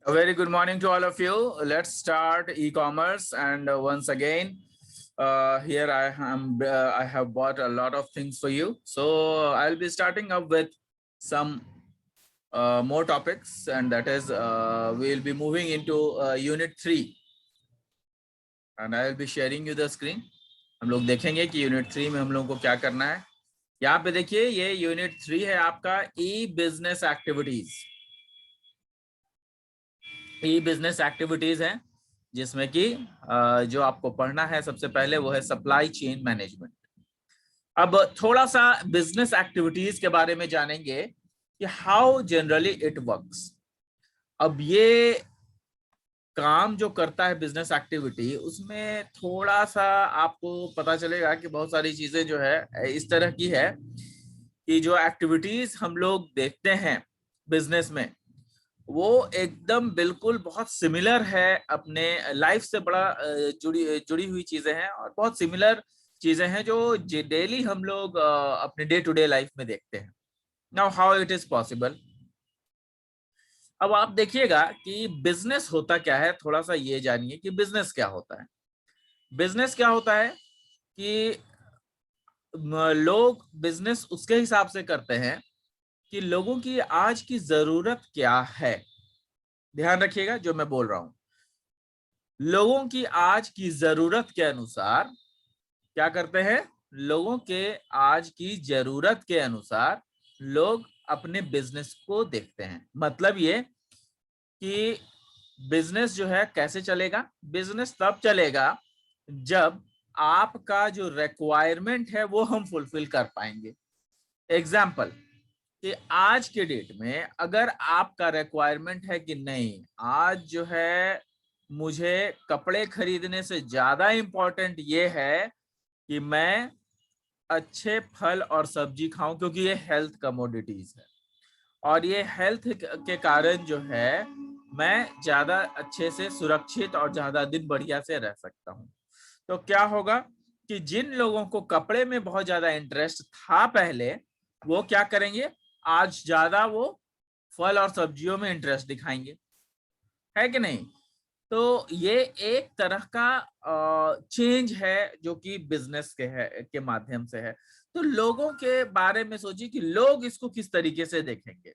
A very good morning to all of you. Let's start e-commerce, and once again, here I am. I have bought a lot of things for you. So I'll be starting up with some more topics, and that is we'll be moving into Unit 3, and I'll be sharing you the screen. हम लोग देखेंगे कि unit 3 में हम लोगों को क्या करना है। यहाँ पे देखिए, ये यूनिट 3 है आपका ई बिजनेस एक्टिविटीज। ई बिजनेस एक्टिविटीज है जिसमें कि जो आपको पढ़ना है सबसे पहले वो है सप्लाई चेन मैनेजमेंट। अब थोड़ा सा बिजनेस एक्टिविटीज के बारे में जानेंगे कि हाउ जनरली इट वर्क्स। अब ये काम जो करता है बिजनेस एक्टिविटी, उसमें थोड़ा सा आपको पता चलेगा कि बहुत सारी चीजें जो है इस तरह की है कि जो एक्टिविटीज हम लोग देखते हैं बिजनेस में, वो एकदम बिल्कुल बहुत सिमिलर है अपने लाइफ से, बड़ा जुड़ी जुड़ी हुई चीजें हैं और बहुत सिमिलर चीजें हैं जो डेली हम लोग अपने डे टू डे लाइफ में देखते हैं। Now how it is possible. अब आप देखिएगा कि बिजनेस होता क्या है, थोड़ा सा ये जानिए कि बिजनेस क्या होता है। बिजनेस क्या होता है कि लोग बिजनेस उसके हिसाब से करते हैं कि लोगों की आज की जरूरत क्या है। ध्यान रखिएगा जो मैं बोल रहा हूं, लोगों की आज की जरूरत के अनुसार क्या करते हैं। लोगों के आज की जरूरत के अनुसार लोग अपने बिजनेस को देखते हैं। मतलब ये कि बिजनेस जो है कैसे चलेगा। बिजनेस तब चलेगा जब आपका जो रिक्वायरमेंट है वो हम फुलफिल कर पाएंगे। एग्जाम्पल कि आज के डेट में अगर आपका रिक्वायरमेंट है कि नहीं, आज जो है मुझे कपड़े खरीदने से ज्यादा इंपॉर्टेंट ये है कि मैं अच्छे फल और सब्जी खाऊं, क्योंकि ये हेल्थ कमोडिटीज है और ये हेल्थ के कारण जो है मैं ज्यादा अच्छे से सुरक्षित और ज्यादा दिन बढ़िया से रह सकता हूं। तो क्या होगा कि जिन लोगों को कपड़े में बहुत ज्यादा इंटरेस्ट था पहले, वो क्या करेंगे, आज ज्यादा वो फल और सब्जियों में इंटरेस्ट दिखाएंगे, है कि नहीं। तो ये एक तरह का चेंज है जो कि बिजनेस के माध्यम से है। तो लोगों के बारे में सोचिए कि लोग इसको किस तरीके से देखेंगे।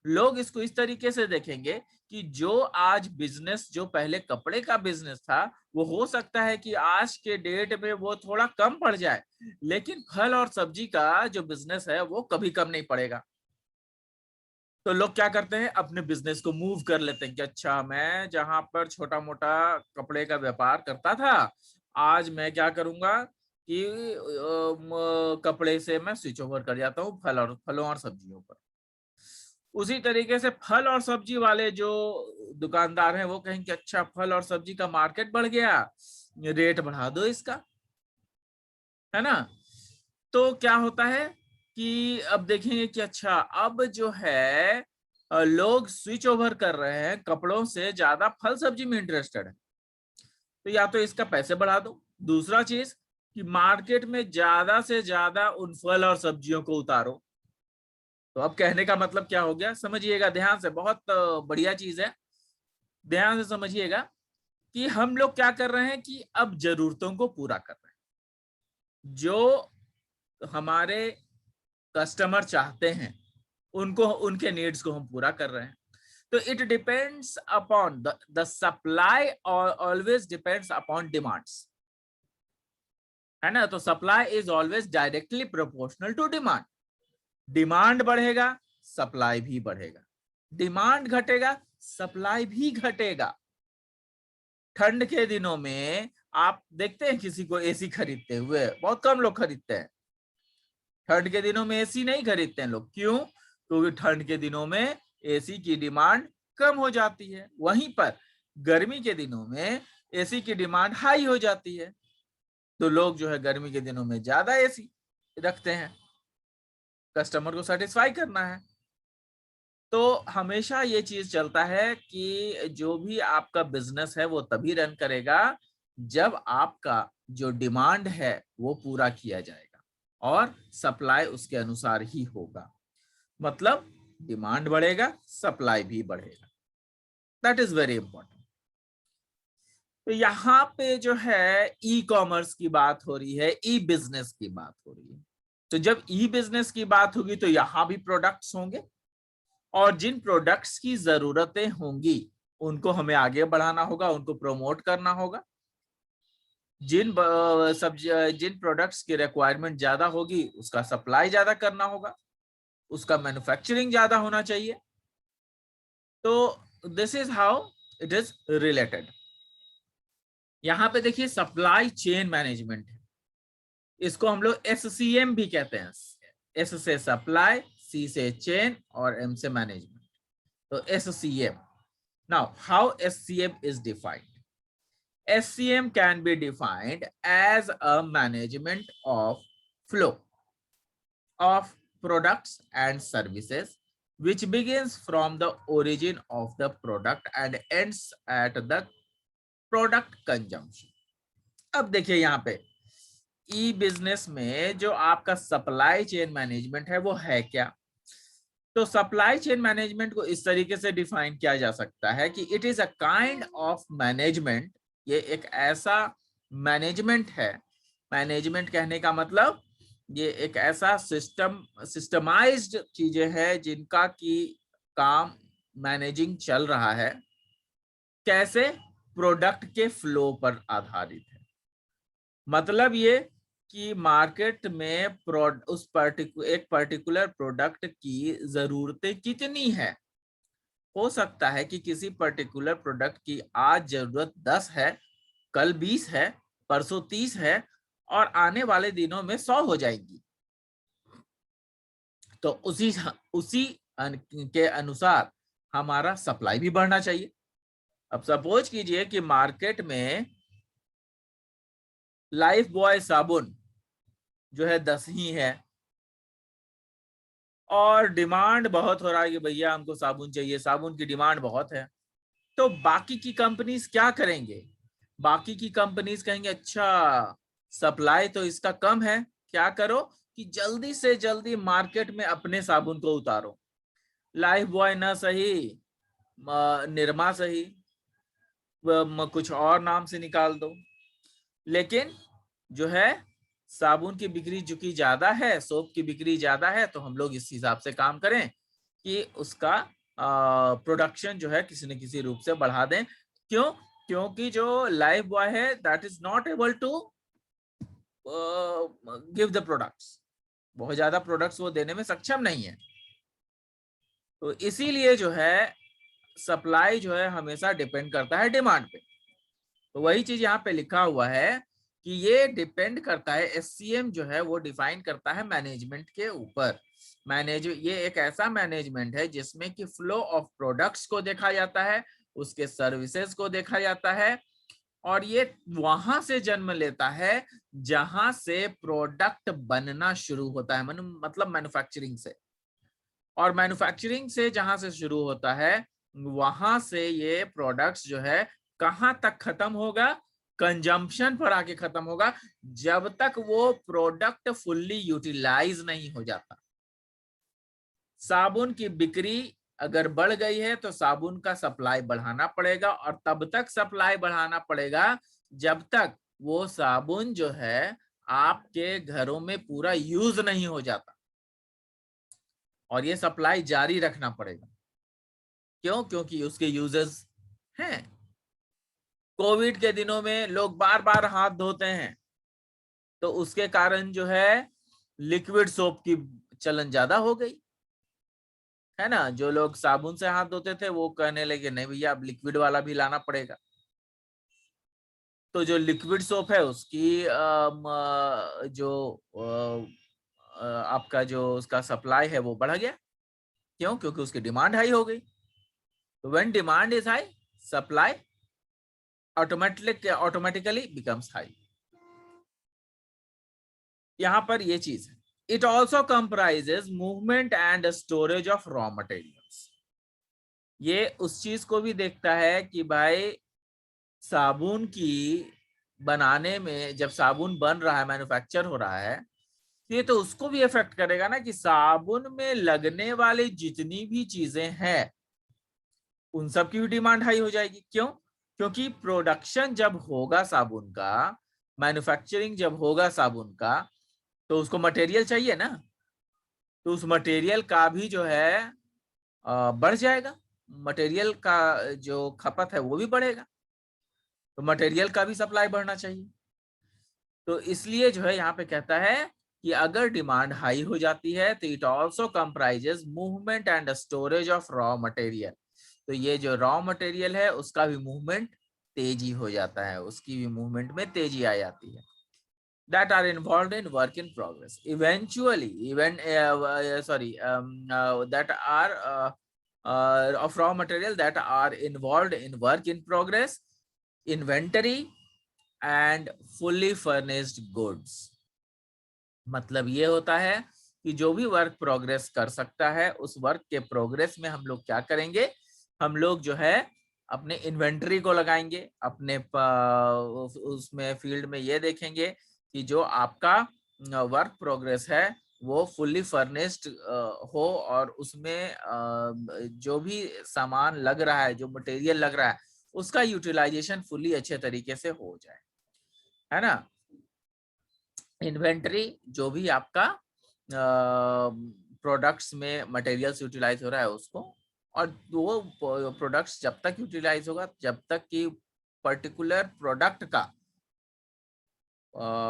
लोग इसको इस तरीके से देखेंगे कि जो आज बिजनेस, जो पहले कपड़े का बिजनेस था, वो हो सकता है कि आज के डेट में वो थोड़ा कम पड़ जाए, लेकिन फल और सब्जी का जो बिजनेस है वो कभी कम नहीं पड़ेगा। तो लोग क्या करते हैं, अपने बिजनेस को मूव कर लेते हैं कि अच्छा, मैं जहां पर छोटा मोटा कपड़े का व्यापार करता था, आज मैं क्या करूंगा कि कपड़े से मैं स्विच ओवर कर जाता हूँ फलों और सब्जियों पर। उसी तरीके से फल और सब्जी वाले जो दुकानदार हैं वो कहेंगे अच्छा, फल और सब्जी का मार्केट बढ़ गया, रेट बढ़ा दो इसका, है ना। तो क्या होता है कि अब देखेंगे कि अच्छा, अब जो है लोग स्विच ओवर कर रहे हैं, कपड़ों से ज्यादा फल सब्जी में इंटरेस्टेड है। तो या तो इसका पैसे बढ़ा दो, दूसरा चीज कि मार्केट में ज्यादा से ज्यादा उन फल और सब्जियों को उतारो। तो अब कहने का मतलब क्या हो गया, समझिएगा ध्यान से, बहुत बढ़िया चीज है, ध्यान से समझिएगा कि हम लोग क्या कर रहे हैं कि अब जरूरतों को पूरा कर रहे हैं। जो हमारे कस्टमर चाहते हैं उनको, उनके नीड्स को हम पूरा कर रहे हैं। तो it depends upon the supply, और ऑलवेज डिपेंड्स अपॉन डिमांड्स, है ना। तो supply is always directly proportional to demand. Demand बढ़ेगा, सप्लाई भी बढ़ेगा। डिमांड घटेगा, सप्लाई भी घटेगा। ठंड के दिनों में आप देखते हैं किसी को एसी खरीदते हुए, बहुत कम लोग खरीदते हैं। ठंड के दिनों में एसी नहीं खरीदते हैं लोग, क्यों? क्योंकि ठंड के दिनों में एसी की डिमांड कम हो जाती है। वहीं पर गर्मी के दिनों में एसी की डिमांड हाई हो जाती है, तो लोग जो है गर्मी के दिनों में ज्यादा एसी रखते हैं, कस्टमर को सेटिस्फाई करना है। तो हमेशा ये चीज चलता है कि जो भी आपका बिजनेस है वो तभी रन करेगा जब आपका जो डिमांड है वो पूरा किया जाएगा और सप्लाई उसके अनुसार ही होगा। मतलब डिमांड बढ़ेगा, सप्लाई भी बढ़ेगा। That is very important. तो यहाँ पे जो है ई कॉमर्स की बात हो रही है, ई बिजनेस की बात हो रही है। तो जब ई बिजनेस की बात होगी तो यहाँ भी प्रोडक्ट्स होंगे, और जिन प्रोडक्ट्स की जरूरतें होंगी उनको हमें आगे बढ़ाना होगा, उनको प्रमोट करना होगा। जिन प्रोडक्ट्स की रिक्वायरमेंट ज्यादा होगी उसका सप्लाई ज्यादा करना होगा, उसका मैन्युफैक्चरिंग ज्यादा होना चाहिए। तो this is how it is related. यहाँ पे देखिए सप्लाई चेन मैनेजमेंट है, इसको हम लोग SCM भी कहते हैं। S से सप्लाई, C से चेन और M से मैनेजमेंट, तो SCM। Now how SCM is defined? SCM can be defined as a management of flow of products and services which begins from the origin of the product and ends at the product consumption। अब देखिए यहाँ पे ई business में जो आपका supply chain management है वो है क्या? तो सप्लाई चेन मैनेजमेंट को इस तरीके से डिफाइन किया जा सकता है कि it is a kind of management. ये एक ऐसा मैनेजमेंट है, मैनेजमेंट कहने का मतलब ये एक ऐसा सिस्टमाइज्ड चीजें हैं जिनका की काम मैनेजिंग चल रहा है। कैसे? प्रोडक्ट के फ्लो पर आधारित है। मतलब ये कि मार्केट में एक पर्टिकुलर प्रोडक्ट की जरूरतें कितनी है। हो सकता है कि किसी पर्टिकुलर प्रोडक्ट की आज जरूरत 10 है, कल 20 है, परसों 30 है और आने वाले दिनों में 100 हो जाएंगी। तो उसी के अनुसार हमारा सप्लाई भी बढ़ना चाहिए। अब सपोज कीजिए कि मार्केट में लाइफ बॉय साबुन जो है 10 ही है और डिमांड बहुत हो रहा है कि भैया हमको साबुन चाहिए, साबुन की डिमांड बहुत है। तो बाकी की कंपनीज क्या करेंगे? बाकी की कंपनीज कहेंगे अच्छा सप्लाई तो इसका कम है, क्या करो कि जल्दी से जल्दी मार्केट में अपने साबुन को उतारो। लाइफ बॉय ना सही, निरमा सही, कुछ और नाम से निकाल दो। लेकिन जो है साबुन की बिक्री चूंकि ज्यादा है, सोप की बिक्री ज्यादा है, तो हम लोग इस हिसाब से काम करें कि उसका प्रोडक्शन जो है किसी न किसी रूप से बढ़ा दें। क्यों? क्योंकि जो लाइफ बॉय है that is not able to give the products, बहुत ज्यादा प्रोडक्ट्स वो देने में सक्षम नहीं है। तो इसीलिए जो है सप्लाई जो है हमेशा डिपेंड करता है डिमांड पे। तो वही चीज यहाँ पे लिखा हुआ है कि ये डिपेंड करता है, SCM जो है वो डिफाइन करता है मैनेजमेंट के ऊपर। ये एक ऐसा मैनेजमेंट है जिसमें कि फ्लो ऑफ प्रोडक्ट्स को देखा जाता है, उसके सर्विसेज को देखा जाता है, और ये वहां से जन्म लेता है जहां से प्रोडक्ट बनना शुरू होता है, मतलब मैन्युफैक्चरिंग से। और मैन्युफैक्चरिंग से जहां से शुरू होता है वहां से ये प्रोडक्ट्स जो है कहां तक खत्म होगा? कंजम्पशन पर आके खत्म होगा, जब तक वो प्रोडक्ट फुल्ली यूटिलाइज नहीं हो जाता। साबुन की बिक्री अगर बढ़ गई है तो साबुन का सप्लाई बढ़ाना पड़ेगा, और तब तक सप्लाई बढ़ाना पड़ेगा जब तक वो साबुन जो है आपके घरों में पूरा यूज नहीं हो जाता, और ये सप्लाई जारी रखना पड़ेगा। क्यों? क्योंकि उसके यूजर्स हैं। कोविड के दिनों में लोग बार बार हाथ धोते हैं, तो उसके कारण जो है लिक्विड सोप की चलन ज्यादा हो गई है ना। जो लोग साबुन से हाथ धोते थे वो कहने लगे नहीं भैया अब लिक्विड वाला भी लाना पड़ेगा। तो जो लिक्विड सोप है उसकी आपका जो उसका सप्लाई है वो बढ़ गया। क्यों? क्योंकि उसकी डिमांड हाई हो गई। तो when demand is high, supply automatically becomes high. यहां पर ये चीज है। It also comprises movement and storage of raw materials. ये उस चीज को भी देखता है कि भाई साबुन की बनाने में, जब साबुन बन रहा है, मैन्युफैक्चर हो रहा है, ये तो उसको भी इफेक्ट करेगा ना कि साबुन में लगने वाली जितनी भी चीजें हैं उन सब की भी डिमांड हाई हो जाएगी। क्यों? क्योंकि प्रोडक्शन जब होगा साबुन का, मैन्युफैक्चरिंग जब होगा साबुन का, तो उसको मटेरियल चाहिए ना, तो उस मटेरियल का भी जो है बढ़ जाएगा, मटेरियल का जो खपत है वो भी बढ़ेगा, तो मटेरियल का भी सप्लाई बढ़ना चाहिए। तो इसलिए जो है यहाँ पे कहता है कि अगर डिमांड हाई हो जाती है तो it also comprises movement and storage of raw material. तो ये जो रॉ मटेरियल है उसका भी मूवमेंट तेजी हो जाता है, उसकी भी मूवमेंट में तेजी आ जाती है। that are involved in work in progress eventually even that are of raw material that are involved in work in progress, inventory and fully furnished goods। मतलब ये होता है कि जो भी वर्क प्रोग्रेस कर सकता है उस वर्क के प्रोग्रेस में हम लोग क्या करेंगे, हम लोग जो है अपने इन्वेंटरी को लगाएंगे, अपने उसमें फील्ड में ये देखेंगे कि जो आपका वर्क प्रोग्रेस है वो फुल्ली फर्निश्ड हो और उसमें जो भी सामान लग रहा है, जो मटेरियल लग रहा है, उसका यूटिलाइजेशन फुल्ली अच्छे तरीके से हो जाए, है ना। इन्वेंटरी जो भी आपका प्रोडक्ट्स में मटेरियल्स यूटिलाइज हो रहा है उसको, और वो प्रोडक्ट्स जब तक यूटिलाइज होगा जब तक कि पर्टिकुलर प्रोडक्ट का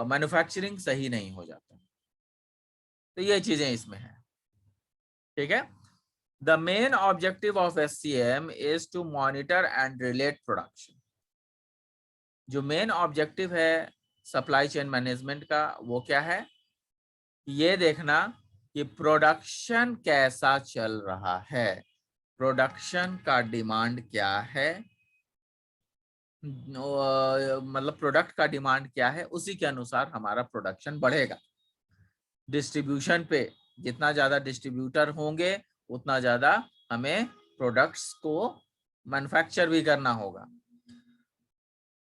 मैन्युफैक्चरिंग सही नहीं हो जाता। तो ये चीजें इसमें है, ठीक है। The main objective of SCM is to monitor and relate production. जो मेन ऑब्जेक्टिव है सप्लाई चेन मैनेजमेंट का वो क्या है, ये देखना कि प्रोडक्शन कैसा चल रहा है, प्रोडक्शन का डिमांड क्या है, मतलब प्रोडक्ट का डिमांड क्या है, उसी के अनुसार हमारा प्रोडक्शन बढ़ेगा। डिस्ट्रीब्यूशन पे जितना ज्यादा डिस्ट्रीब्यूटर होंगे उतना ज्यादा हमें प्रोडक्ट्स को मैन्युफैक्चर भी करना होगा।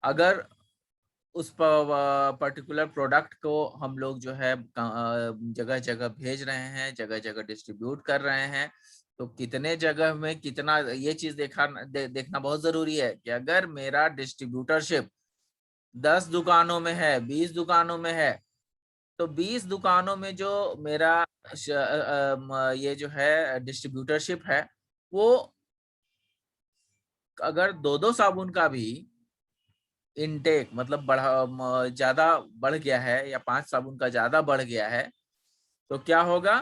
अगर उस पर्टिकुलर प्रोडक्ट को हम लोग जो है जगह जगह भेज रहे हैं, जगह जगह डिस्ट्रीब्यूट कर रहे हैं, तो कितने जगह में कितना, ये चीज देखना बहुत जरूरी है कि अगर मेरा डिस्ट्रीब्यूटरशिप 10 दुकानों में है, 20 दुकानों में है, तो 20 दुकानों में जो मेरा ये जो है डिस्ट्रीब्यूटरशिप है, वो अगर दो दो साबुन का भी इनटेक मतलब ज्यादा बढ़ गया है या 5 साबुन का ज्यादा बढ़ गया है, तो क्या होगा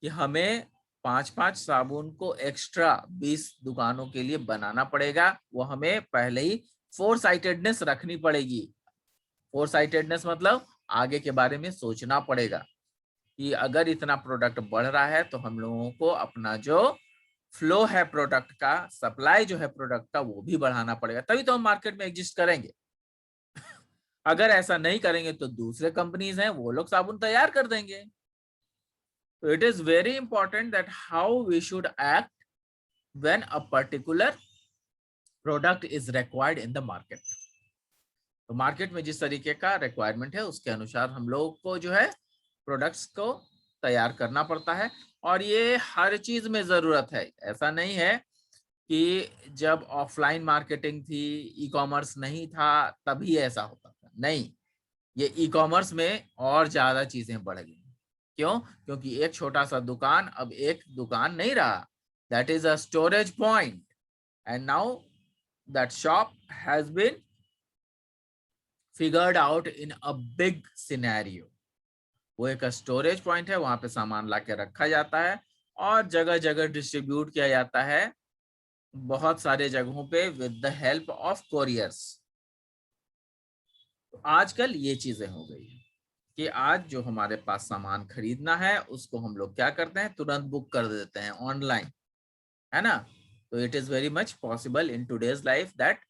कि हमें 5-5 साबुन को एक्स्ट्रा 20 दुकानों के लिए बनाना पड़ेगा। वो हमें पहले ही फोर साइटेडनेस रखनी पड़ेगी। फोर साइटेडनेस मतलब आगे के बारे में सोचना पड़ेगा कि अगर इतना प्रोडक्ट बढ़ रहा है तो हम लोगों को अपना जो फ्लो है प्रोडक्ट का, सप्लाई जो है प्रोडक्ट का, वो भी बढ़ाना पड़ेगा, तभी तो हम मार्केट में एग्जिस्ट करेंगे। अगर ऐसा नहीं करेंगे तो दूसरे कंपनीज हैं वो लोग साबुन तैयार कर देंगे। तो it is very important that how we should act when a particular product is required in the market. तो मार्केट में जिस तरीके का रिक्वायरमेंट है उसके अनुसार हम लोगों को जो है प्रोडक्ट्स को तैयार करना पड़ता है। और ये हर चीज में जरूरत है, ऐसा नहीं है कि जब ऑफलाइन मार्केटिंग थी, ई कॉमर्स नहीं था तभी ऐसा होता था, नहीं, ये ई कॉमर्स में और ज्यादा चीजें बढ़ गई। क्यों? क्योंकि एक छोटा सा दुकान अब एक दुकान नहीं रहा, that is a storage point, and now that shop has been figured out in a big scenario. वो एक स्टोरेज पॉइंट है, वहां पे सामान लाके रखा जाता है और जगह जगह डिस्ट्रीब्यूट किया जाता है, बहुत सारे जगहों पे with the help of couriers. तो आजकल ये चीजें हो गई है कि आज जो हमारे पास सामान खरीदना है उसको हम लोग क्या करते हैं, तुरंत बुक कर देते हैं ऑनलाइन, है ना। तो it is very much possible in today's life that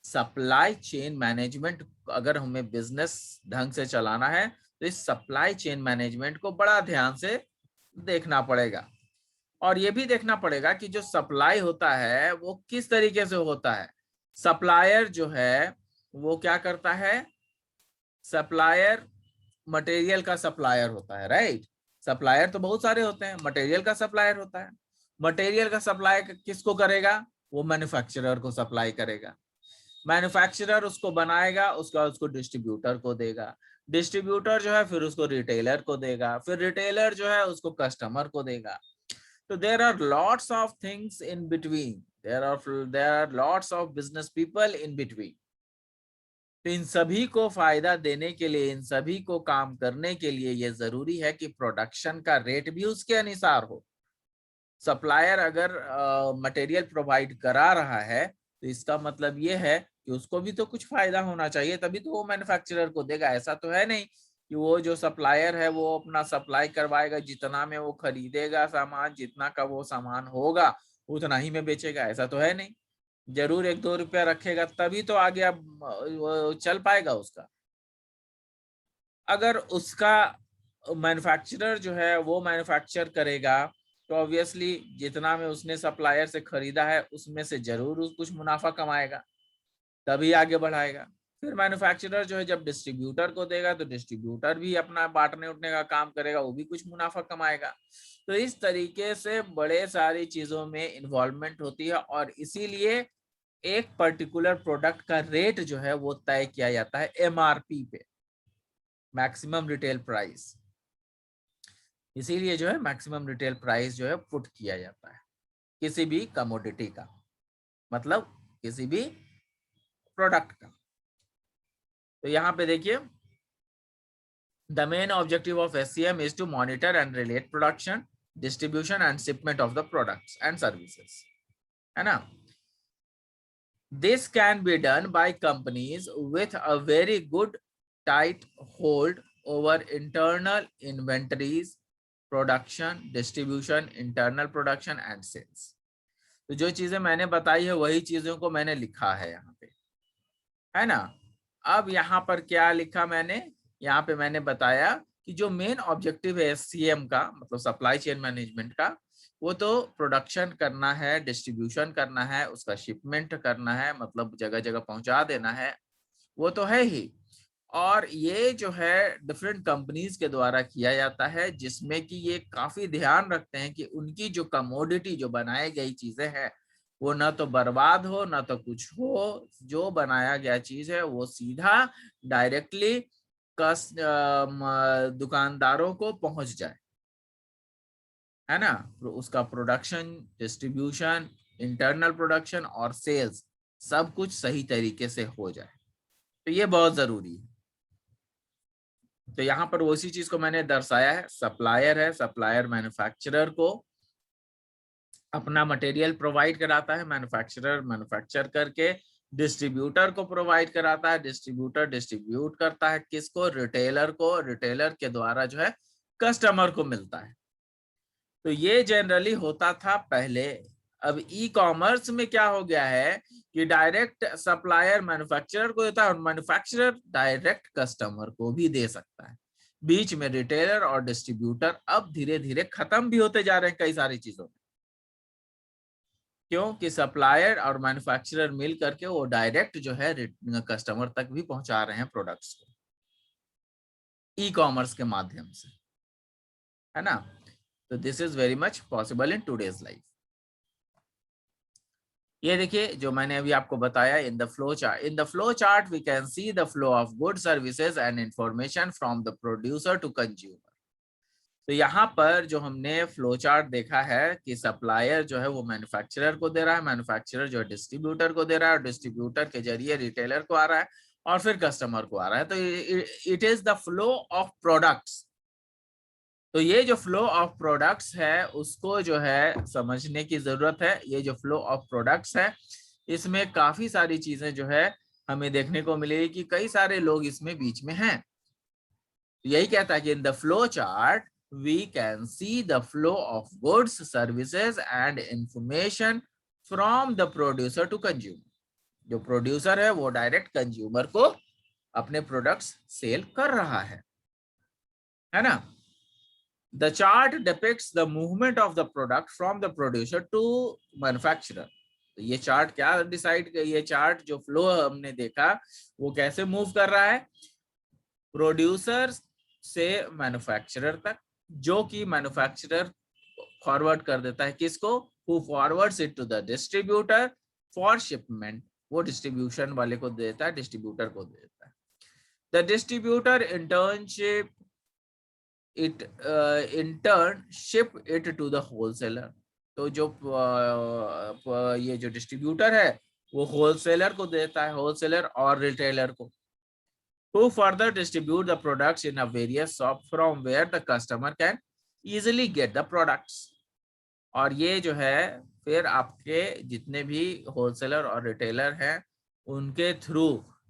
supply chain management, अगर हमें बिजनेस ढंग से चलाना है तो इस सप्लाई चेन मैनेजमेंट को बड़ा ध्यान से देखना पड़ेगा। और ये भी देखना पड़ेगा कि जो सप्लाई होता है वो किस तरीके से होता है। सप्लायर जो है वो क्या करता है, सप्लायर मटेरियल का सप्लायर होता है, राइट। सप्लायर तो बहुत सारे होते हैं, मटेरियल का सप्लायर होता है। मटेरियल का सप्लाई किसको करेगा, वो मैन्युफैक्चरर को सप्लाई करेगा, मैन्युफैक्चरर उसको बनाएगा, उसको डिस्ट्रीब्यूटर को देगा, डिस्ट्रीब्यूटर जो है फिर उसको रिटेलर को देगा, फिर रिटेलर जो है उसको कस्टमर को देगा। तो there are lots of things in between, there are lots of business people in between. तो इन सभी को फायदा देने के लिए, इन सभी को काम करने के लिए ये जरूरी है कि प्रोडक्शन का रेट भी उसके अनुसार हो। सप्लायर अगर मटेरियल प्रोवाइड करा रहा है तो इसका मतलब ये है कि उसको भी तो कुछ फायदा होना चाहिए, तभी तो वो मैन्युफैक्चरर को देगा। ऐसा तो है नहीं कि वो जो सप्लायर है वो अपना सप्लाई करवाएगा, जितना में वो खरीदेगा सामान, जितना का वो सामान होगा उतना ही में बेचेगा, ऐसा तो है नहीं। जरूर 1-2 रुपया रखेगा तभी तो आगे अब वो चल पाएगा उसका। अगर उसका मैन्युफैक्चरर जो है वो मैन्युफैक्चर करेगा तो ऑब्वियसली जितना में उसने सप्लायर से खरीदा है उसमें से जरूर कुछ मुनाफा कमाएगा, तभी आगे बढ़ाएगा। फिर मैन्युफैक्चरर जो है जब डिस्ट्रीब्यूटर को देगा तो डिस्ट्रीब्यूटर भी अपना बांटने उठने का काम करेगा, वो भी कुछ मुनाफा कमाएगा। तो इस तरीके से बड़े सारी चीजों में इन्वॉल्वमेंट होती है और इसीलिए एक पर्टिकुलर प्रोडक्ट का रेट जो है वो तय किया जाता है एमआरपी पे, मैक्सिमम रिटेल प्राइस। इसीलिए जो है मैक्सिमम रिटेल प्राइस जो है पुट किया जाता है किसी भी कमोडिटी का, मतलब किसी भी प्रोडक्ट का। तो यहाँ पे देखिए, the main objective of SCM is to monitor and relate production, distribution and shipment of the products and services, है ना। This can be done by companies with a very good tight hold over internal inventories, production, distribution, internal production and sales. तो जो चीजें मैंने बताई है वही चीजों को मैंने लिखा है यहाँ पे, है ना। अब यहाँ पर क्या लिखा मैंने, यहाँ पे मैंने बताया कि जो मेन ऑब्जेक्टिव है SCM का, मतलब सप्लाई चेन मैनेजमेंट का, वो तो प्रोडक्शन करना है, डिस्ट्रीब्यूशन करना है, उसका शिपमेंट करना है, मतलब जगह जगह पहुंचा देना है, वो तो है ही। और ये जो है डिफरेंट कंपनीज के द्वारा किया जाता है, जिसमें कि ये काफी ध्यान रखते हैं कि उनकी जो कमोडिटी, जो बनाई गई चीजें हैं, वो ना तो बर्बाद हो ना तो कुछ हो। जो बनाया गया चीज है वो सीधा डायरेक्टली दुकानदारों को पहुंच जाए, है ना। तो उसका प्रोडक्शन, डिस्ट्रीब्यूशन, इंटरनल प्रोडक्शन और सेल्स सब कुछ सही तरीके से हो जाए, तो ये बहुत जरूरी है। तो यहाँ पर उसी चीज को मैंने दर्शाया है। सप्लायर है, सप्लायर मैन्युफैक्चरर को अपना मटेरियल प्रोवाइड कराता है, मैन्युफैक्चरर मैन्युफैक्चर करके डिस्ट्रीब्यूटर को प्रोवाइड कराता है, डिस्ट्रीब्यूटर डिस्ट्रीब्यूट करता है किसको, रिटेलर को, रिटेलर के द्वारा जो है कस्टमर को मिलता है। तो ये जनरली होता था पहले। अब ई कॉमर्स में क्या हो गया है कि डायरेक्ट सप्लायर मैन्युफैक्चरर को देता है और मैन्युफैक्चरर डायरेक्ट कस्टमर को भी दे सकता है। बीच में रिटेलर और डिस्ट्रीब्यूटर अब धीरे धीरे खत्म भी होते जा रहे हैं कई सारी चीजों में, क्योंकि सप्लायर और मैन्युफैक्चरर मिल करके वो डायरेक्ट जो है कस्टमर तक भी पहुंचा रहे हैं प्रोडक्ट्स को ई कॉमर्स के माध्यम से, है ना। तो this is very much possible in today's life. ये देखिए जो मैंने अभी आपको बताया, in the flow chart we can see the flow of good services and information from the producer to consumer. तो यहाँ पर जो हमने फ्लो चार्ट देखा है कि सप्लायर जो है वो मैन्युफैक्चरर को दे रहा है, मैन्युफैक्चरर जो है डिस्ट्रीब्यूटर को दे रहा है, और डिस्ट्रीब्यूटर के जरिए रिटेलर को आ रहा है और फिर कस्टमर को आ रहा है। तो it is the flow of products. तो ये जो फ्लो ऑफ प्रोडक्ट्स है उसको जो है समझने की जरूरत है। ये जो फ्लो ऑफ प्रोडक्ट्स है इसमें काफी सारी चीजें जो है हमें देखने को मिलेगी कि कई सारे लोग इसमें बीच में हैं। यही कहता है कि इन the flow chart we can see the flow of goods, services and information from the producer to consumer. जो प्रोड्यूसर है वो डायरेक्ट कंज्यूमर को अपने प्रोडक्ट्स सेल कर रहा है ना। The chart depicts the movement of the product from the producer to manufacturer. तो ये चार्ट क्या डिसाइड, ये चार्ट जो फ्लो हमने देखा वो कैसे मूव कर रहा है, प्रोड्यूसर से मैन्युफैक्चरर तक, जो कि मैन्युफैक्चरर फॉरवर्ड कर देता है किसको, who forwards it to the distributor for shipment. वो डिस्ट्रीब्यूशन वाले को देता है, डिस्ट्रीब्यूटर को देता है. The distributor in turn ship it to the wholesaler. तो जो ये जो डिस्ट्रीब्यूटर है वो होलसेलर को देता है, होलसेलर और रिटेलर को, who further distribute the products in a various shop from where the customer can easily get the products. और ये जो है फिर आपके जितने भी होलसेलर और रिटेलर हैं उनके थ्रू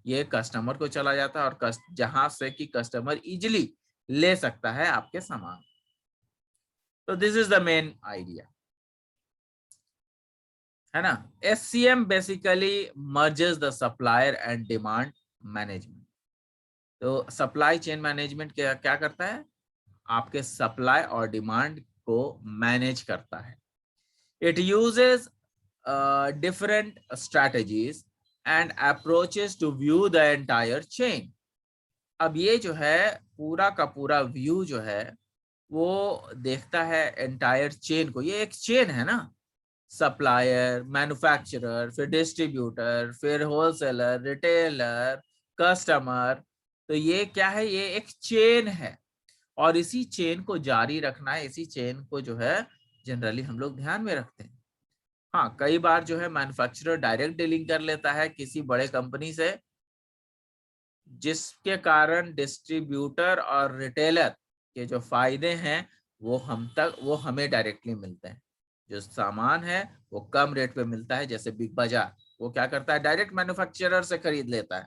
ये कस्टमर को चला जाता है और जहां से कि कस्टमर इजीली ले सकता है आपके सामान. तो this is the main idea, है ना. SCM basically merges the supplier and demand management. तो सप्लाई चेन मैनेजमेंट क्या करता है, आपके सप्लाई और डिमांड को मैनेज करता है. It uses different strategies and approaches to view the entire chain. अब ये जो है पूरा का पूरा व्यू जो है वो देखता है एंटायर चेन को. ये एक चेन है ना, सप्लायर, मैन्युफैक्चरर, फिर डिस्ट्रीब्यूटर, फिर होलसेलर, रिटेलर, कस्टमर. तो ये क्या है, ये एक चेन है और इसी चेन को जारी रखना है, इसी चेन को जो है जनरली हम लोग ध्यान में रखते हैं. हाँ, कई बार जो है मैन्युफैक्चरर डायरेक्ट डीलिंग कर लेता है किसी बड़े कंपनी से, जिसके कारण डिस्ट्रीब्यूटर और रिटेलर के जो फायदे हैं वो हमें डायरेक्टली मिलते हैं. जो सामान है वो कम रेट पे मिलता है, जैसे बिग बाजार वो क्या करता है, डायरेक्ट मैन्युफैक्चरर से खरीद लेता है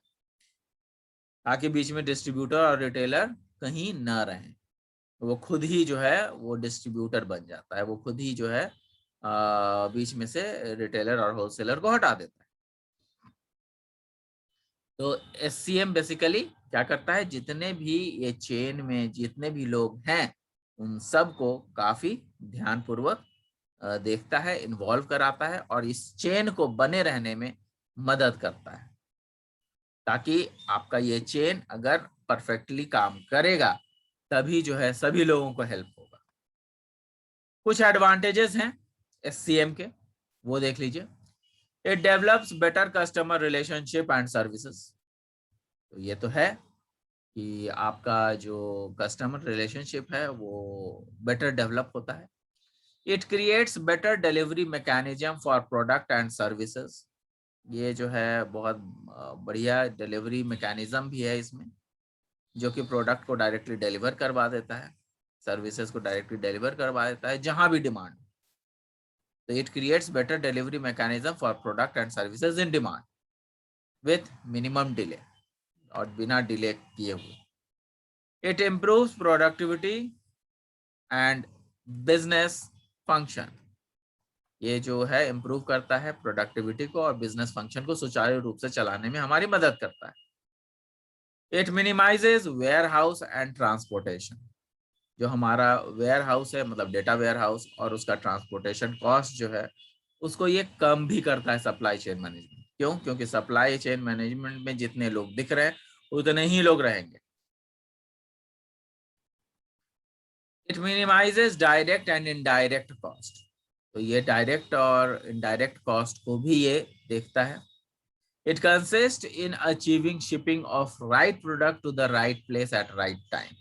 ताकि बीच में डिस्ट्रीब्यूटर और रिटेलर कहीं ना रहें. वो खुद ही जो है वो डिस्ट्रीब्यूटर बन जाता है, वो खुद ही जो है बीच में से रिटेलर और होलसेलर को हटा देता है. तो SCM बेसिकली क्या करता है, जितने भी ये चेन में जितने भी लोग हैं उन सब को काफी ध्यानपूर्वक देखता है, इन्वॉल्व कराता है और इस चेन को बने रहने में मदद करता है, ताकि आपका ये चेन अगर परफेक्टली काम करेगा तभी जो है सभी लोगों को हेल्प होगा. कुछ एडवांटेजेस हैं SCM के, वो देख लीजिए. It develops better customer relationship and services. तो ये तो है कि आपका जो कस्टमर रिलेशनशिप है वो बेटर डेवलप होता है. It creates better delivery mechanism for product and services. ये जो है बहुत बढ़िया डिलीवरी मैकेनिज्म भी है इसमें, जो कि प्रोडक्ट को डायरेक्टली डिलीवर करवा देता है, सर्विसेज को डायरेक्टली डिलीवर करवा देता है जहां भी डिमांड. तो it creates better delivery mechanism for product and services in demand with minimum delay, और बिना डिले किए हुए. It improves productivity and business function. ये जो है इम्प्रूव करता है प्रोडक्टिविटी को और बिजनेस फंक्शन को सुचारू रूप से चलाने में हमारी मदद करता है. It minimizes warehouse and transportation. जो हमारा वेयर हाउस है, मतलब डेटा वेयर हाउस, और उसका ट्रांसपोर्टेशन कॉस्ट जो है उसको ये कम भी करता है सप्लाई चेन मैनेजमेंट. क्यों? क्योंकि सप्लाई चेन मैनेजमेंट में जितने लोग दिख रहे हैं उतने ही लोग रहेंगे. It minimises direct and indirect cost. तो ये डायरेक्ट और इनडायरेक्ट कॉस्ट को भी ये देखता है. It consist in achieving shipping of right product to the right place at right time.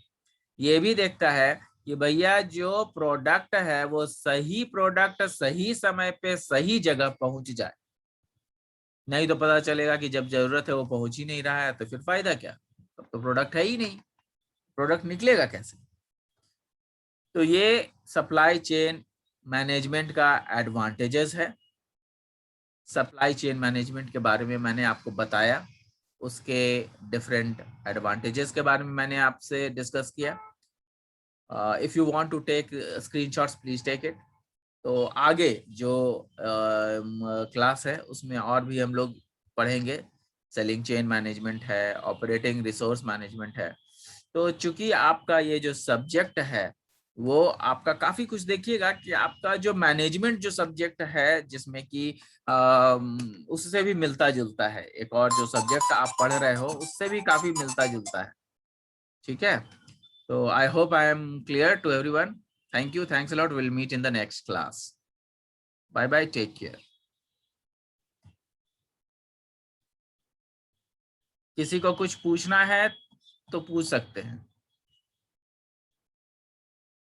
ये भी देखता है कि भैया जो प्रोडक्ट है वो सही प्रोडक्ट सही समय पे सही जगह पहुंच जाए. नहीं तो पता चलेगा कि जब जरूरत है वो पहुंच ही नहीं रहा है, तो फिर फायदा क्या, तब तो प्रोडक्ट है ही नहीं, प्रोडक्ट निकलेगा कैसे. तो ये सप्लाई चेन मैनेजमेंट का एडवांटेजेस है. सप्लाई चेन मैनेजमेंट के बारे में मैंने आपको बताया, उसके डिफरेंट एडवांटेजेस के बारे में मैंने आपसे डिस्कस किया. If you want to take screenshots please take it. तो आगे जो क्लास है उसमें और भी हम लोग पढ़ेंगे. सेलिंग चेन मैनेजमेंट है, ऑपरेटिंग रिसोर्स मैनेजमेंट है. तो चूंकि आपका ये जो सब्जेक्ट है वो आपका काफी कुछ, देखिएगा कि आपका जो मैनेजमेंट जो सब्जेक्ट है जिसमें कि उससे भी मिलता जुलता है, एक और जो सब्जेक्ट आप पढ़ रहे हो उससे भी काफी मिलता जुलता है. ठीक है, तो I hope I am clear to everyone. Thank you, thanks a lot. Will meet in the next class. Bye bye, take care. किसी को कुछ पूछना है तो पूछ सकते हैं।